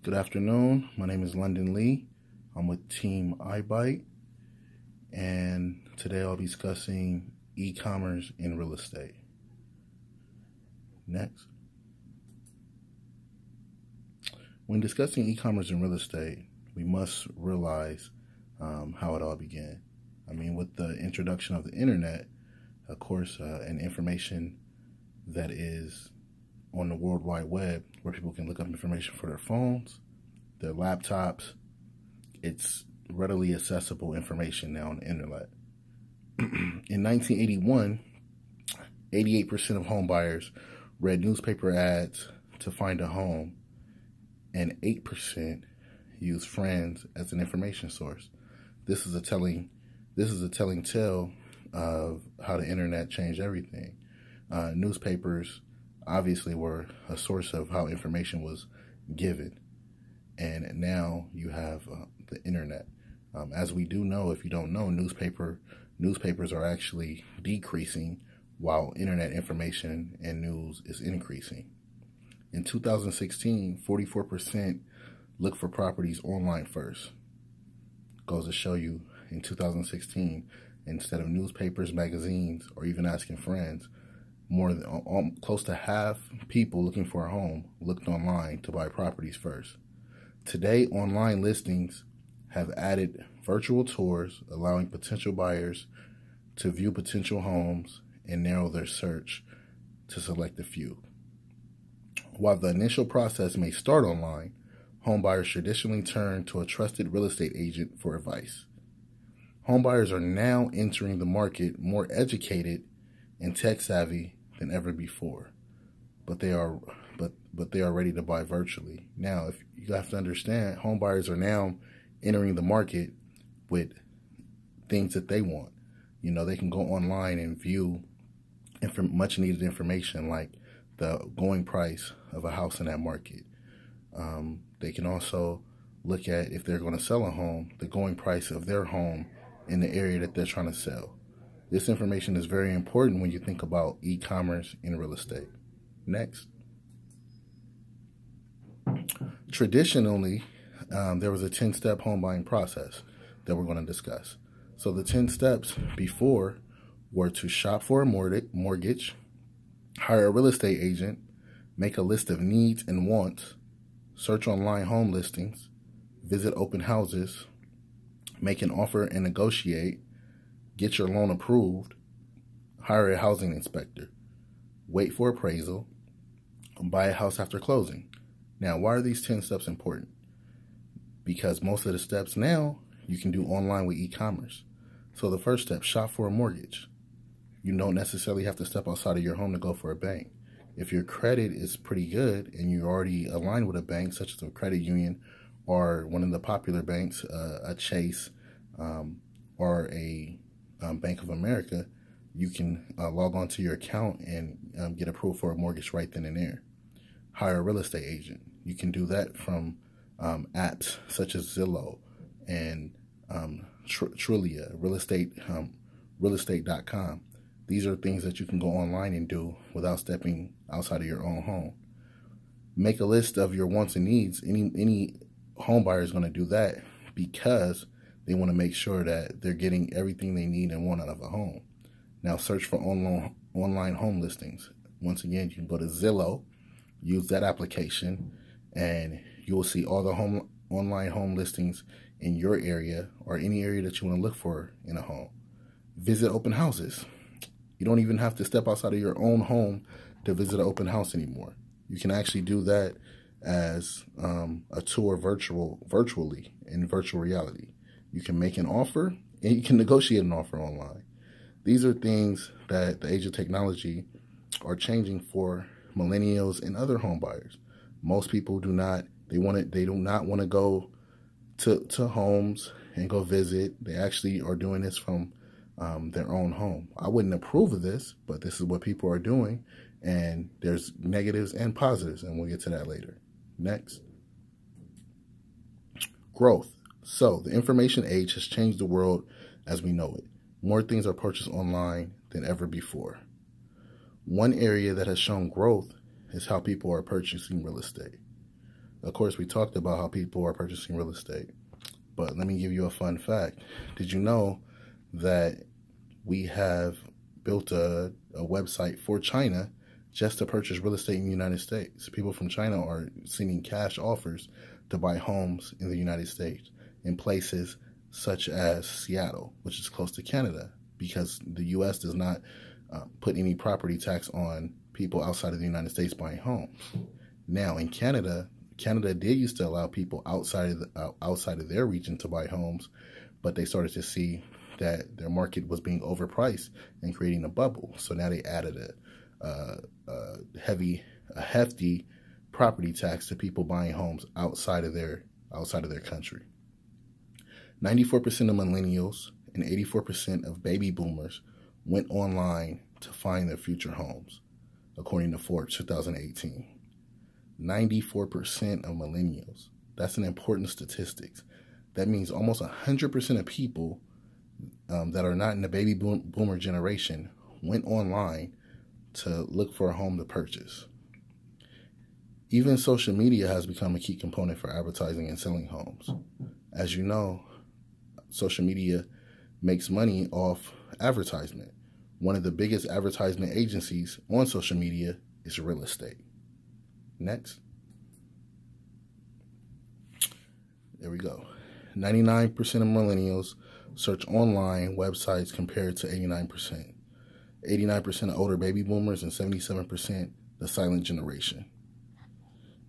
Good afternoon. My name is London Lee. I'm with Team iBite, and today I'll be discussing e-commerce in real estate. Next. When discussing e-commerce in real estate, we must realize how it all began. With the introduction of the internet, of course, and information that is on the World Wide Web, where people can look up information for their phones, their laptops. It's readily accessible information now on the internet. In 1981, 88% of home buyers read newspaper ads to find a home, and 8% used friends as an information source. This is a telling tale of how the internet changed everything. Newspapers obviously were a source of how information was given, and now you have the internet. As we do know, if you don't know, newspapers are actually decreasing while internet information and news is increasing. In 2016, 44% look for properties online first. Goes to show you, in 2016, instead of newspapers, magazines, or even asking friends, close to half people looking for a home looked online to buy properties first. Today, online listings have added virtual tours, allowing potential buyers to view potential homes and narrow their search to select a few. While the initial process may start online, home buyers traditionally turn to a trusted real estate agent for advice. Home buyers are now entering the market more educated and tech savvy than ever before, but they are ready to buy virtually. Now, if you have to understand, home buyers are now entering the market with things that they want. They can go online and view much needed information like the going price of a house in that market. They can also look at, if they're going to sell a home, the going price of their home in the area that they're trying to sell. This information is very important when you think about e-commerce in real estate. Next. Traditionally, there was a 10-step home buying process that we're going to discuss. So the 10 steps before were to shop for a mortgage, hire a real estate agent, make a list of needs and wants, search online home listings, visit open houses, make an offer and negotiate, get your loan approved, hire a housing inspector, wait for appraisal, buy a house after closing. Now, why are these 10 steps important? Because most of the steps now you can do online with e-commerce. So the first step, shop for a mortgage. You don't necessarily have to step outside of your home to go for a bank. If your credit is pretty good and you're already aligned with a bank, such as a credit union or one of the popular banks, a Chase or a Bank of America, you can log on to your account and get approved for a mortgage right then and there. Hire a real estate agent. You can do that from apps such as Zillow and Trulia, realestate.com. These are things that you can go online and do without stepping outside of your own home. Make a list of your wants and needs. Any home buyer is going to do that because they want to make sure that they're getting everything they need and want out of a home. Now, search for online home listings. Once again, you can go to Zillow, use that application, and you will see all the online home listings in your area or any area that you want to look for in a home. Visit open houses. You don't even have to step outside of your own home to visit an open house anymore. You can actually do that as a tour virtually in virtual reality. You can make an offer and you can negotiate an offer online. These are things that the age of technology are changing for millennials and other home buyers. Most people do not want to go to homes and go visit. They actually are doing this from their own home. I wouldn't approve of this, but this is what people are doing, and there's negatives and positives, and we'll get to that later. Next. Growth. So the information age has changed the world as we know it. More things are purchased online than ever before. One area that has shown growth is how people are purchasing real estate. Of course, we talked about how people are purchasing real estate, but let me give you a fun fact. Did you know that we have built a website for China just to purchase real estate in the United States? People from China are sending cash offers to buy homes in the United States in places such as Seattle, which is close to Canada, because the U.S. does not put any property tax on people outside of the United States buying homes. Now, in Canada did used to allow people outside of their region to buy homes, but they started to see that their market was being overpriced and creating a bubble. So now they added a hefty property tax to people buying homes outside of their country. 94% of millennials and 84% of baby boomers went online to find their future homes, according to Forbes 2018. 94% of millennials. That's an important statistic. That means almost 100% of people that are not in the baby boomer generation went online to look for a home to purchase. Even social media has become a key component for advertising and selling homes. As you know, social media makes money off advertisement. One of the biggest advertisement agencies on social media is real estate. There we go. 99% of millennials search online websites compared to 89%. 89% of older baby boomers and 77% the silent generation.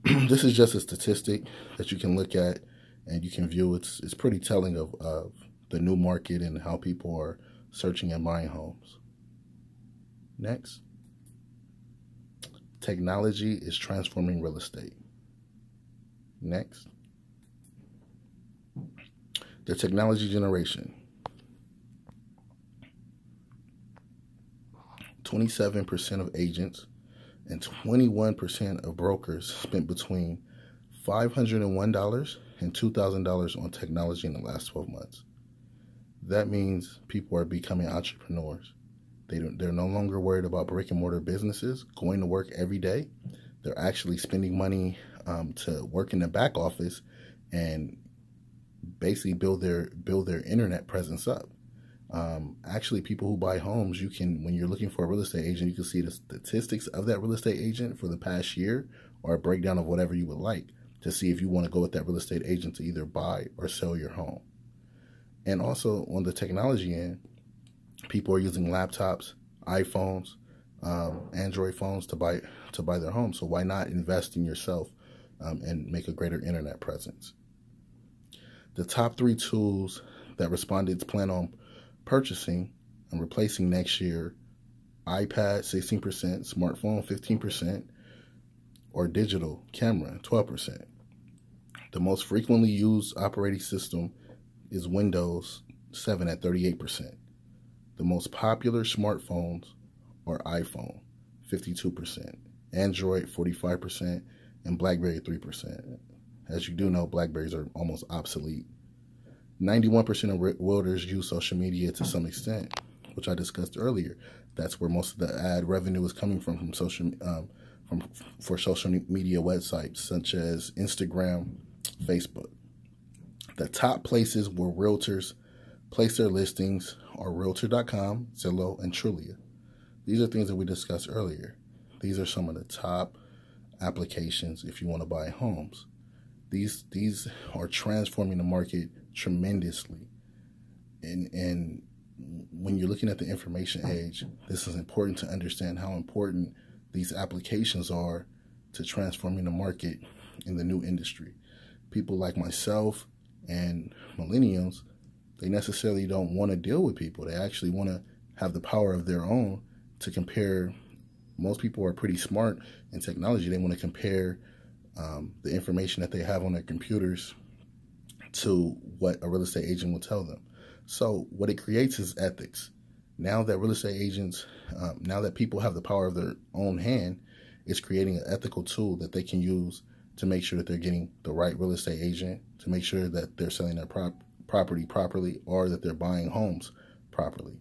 This is just a statistic that you can look at and you can view. It's pretty telling of the new market and how people are searching and buying homes. Next. Technology is transforming real estate. Next. The technology generation. 27% of agents and 21% of brokers spent between $501 and $2,000 on technology in the last 12 months. That means people are becoming entrepreneurs. They're no longer worried about brick and mortar businesses, going to work every day. They're actually spending money to work in the back office and basically build their internet presence up. Actually, people who buy homes, when you're looking for a real estate agent, you can see the statistics of that real estate agent for the past year, or a breakdown of whatever you would like to see if you want to go with that real estate agent to either buy or sell your home. And also on the technology end, people are using laptops, iPhones, Android phones to buy their home. So why not invest in yourself and make a greater internet presence? The top 3 tools that respondents plan on purchasing and replacing next year: iPad 16%, smartphone 15%, or digital camera 12%. The most frequently used operating system is Windows 7 at 38%. The most popular smartphones are iPhone 52%, Android 45%, and BlackBerry 3%. As you do know, Blackberries are almost obsolete. 91% of realtors use social media to some extent, which I discussed earlier. That's where most of the ad revenue is coming from social media websites such as Instagram, Facebook. The top places where realtors place their listings are Realtor.com, Zillow, and Trulia. These are things that we discussed earlier. These are some of the top applications if you want to buy homes. These are transforming the market tremendously. And when you're looking at the information age, this is important to understand how important these applications are to transforming the market in the new industry. People like myself and millennials, they necessarily don't want to deal with people. They actually want to have the power of their own to compare. Most people are pretty smart in technology. They want to compare the information that they have on their computers to what a real estate agent will tell them. So what it creates is ethics. Now that real estate agents, now that people have the power of their own hand, it's creating an ethical tool that they can use to make sure that they're getting the right real estate agent, to make sure that they're selling their property properly, or that they're buying homes properly.